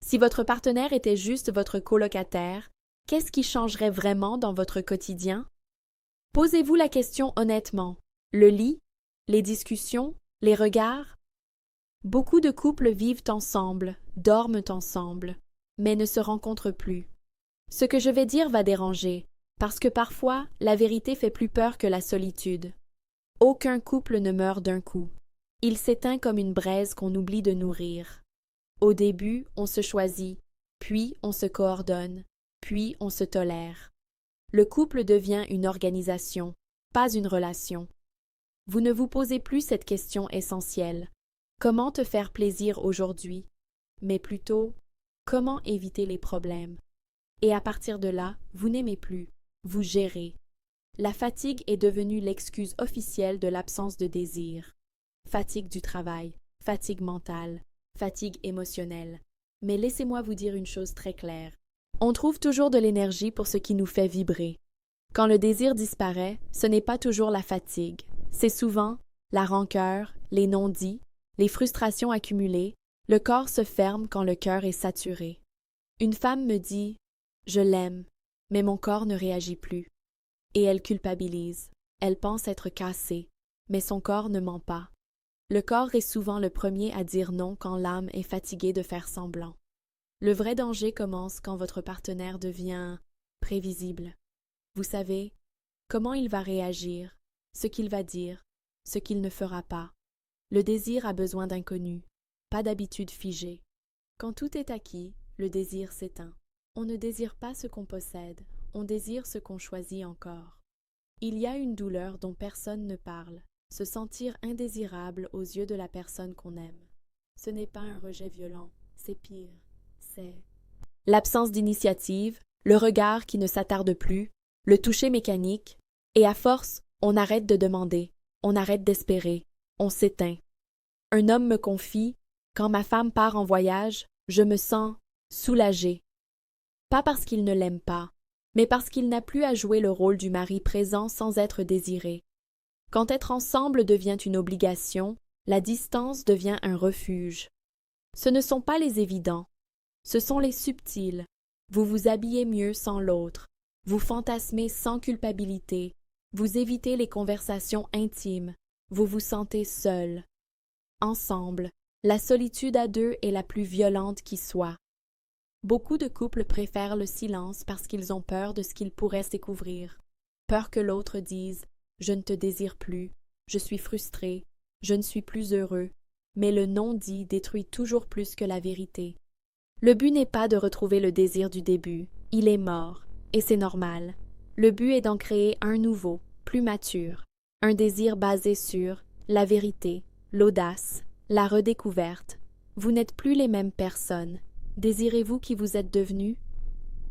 Si votre partenaire était juste votre colocataire, qu'est-ce qui changerait vraiment dans votre quotidien? Posez-vous la question honnêtement. Le lit? Les discussions? Les regards? Beaucoup de couples vivent ensemble, dorment ensemble, mais ne se rencontrent plus. Ce que je vais dire va déranger, parce que parfois, la vérité fait plus peur que la solitude. Aucun couple ne meurt d'un coup. Il s'éteint comme une braise qu'on oublie de nourrir. Au début, on se choisit, puis on se coordonne, puis on se tolère. Le couple devient une organisation, pas une relation. Vous ne vous posez plus cette question essentielle. Comment te faire plaisir aujourd'hui? Mais plutôt, comment éviter les problèmes? Et à partir de là, vous n'aimez plus, vous gérez. La fatigue est devenue l'excuse officielle de l'absence de désir. Fatigue du travail, fatigue mentale, fatigue émotionnelle. Mais laissez-moi vous dire une chose très claire. On trouve toujours de l'énergie pour ce qui nous fait vibrer. Quand le désir disparaît, ce n'est pas toujours la fatigue. C'est souvent la rancœur, les non-dits, les frustrations accumulées. Le corps se ferme quand le cœur est saturé. Une femme me dit « Je l'aime, mais mon corps ne réagit plus ». Et elle culpabilise. Elle pense être cassée, mais son corps ne ment pas. Le corps est souvent le premier à dire non quand l'âme est fatiguée de faire semblant. Le vrai danger commence quand votre partenaire devient prévisible. Vous savez comment il va réagir, ce qu'il va dire, ce qu'il ne fera pas. Le désir a besoin d'inconnus, pas d'habitudes figées. Quand tout est acquis, le désir s'éteint. On ne désire pas ce qu'on possède, on désire ce qu'on choisit encore. Il y a une douleur dont personne ne parle, se sentir indésirable aux yeux de la personne qu'on aime. Ce n'est pas un rejet violent, c'est pire, c'est l'absence d'initiative, le regard qui ne s'attarde plus, le toucher mécanique, et à force, on arrête de demander, on arrête d'espérer, on s'éteint. Un homme me confie « Quand ma femme part en voyage, je me sens soulagée. » Pas parce qu'il ne l'aime pas, mais parce qu'il n'a plus à jouer le rôle du mari présent sans être désiré. Quand être ensemble devient une obligation, la distance devient un refuge. Ce ne sont pas les évidents, ce sont les subtils. Vous vous habillez mieux sans l'autre, vous fantasmez sans culpabilité, vous évitez les conversations intimes, vous vous sentez seul. Ensemble, la solitude à deux est la plus violente qui soit. Beaucoup de couples préfèrent le silence parce qu'ils ont peur de ce qu'ils pourraient découvrir. Peur que l'autre dise « Je ne te désire plus, je suis frustré, je ne suis plus heureux », mais le non-dit détruit toujours plus que la vérité. Le but n'est pas de retrouver le désir du début, il est mort, et c'est normal. Le but est d'en créer un nouveau, plus mature, un désir basé sur la vérité, l'audace, la redécouverte. Vous n'êtes plus les mêmes personnes. Désirez-vous qui vous êtes devenus?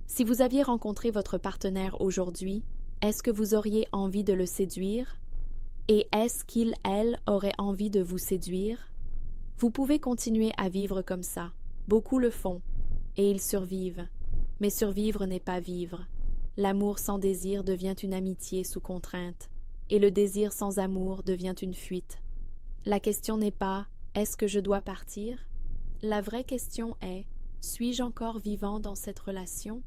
Si vous aviez rencontré votre partenaire aujourd'hui, est-ce que vous auriez envie de le séduire? Et est-ce qu'il, elle, aurait envie de vous séduire? Vous pouvez continuer à vivre comme ça. Beaucoup le font, et ils survivent. Mais survivre n'est pas vivre. L'amour sans désir devient une amitié sous contrainte, et le désir sans amour devient une fuite. La question n'est pas « est-ce que je dois partir ?» La vraie question est « suis-je encore vivant dans cette relation ?»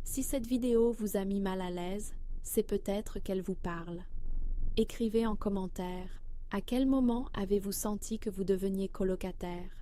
Si cette vidéo vous a mis mal à l'aise, c'est peut-être qu'elle vous parle. Écrivez en commentaire à quel moment avez-vous senti que vous deveniez colocataire.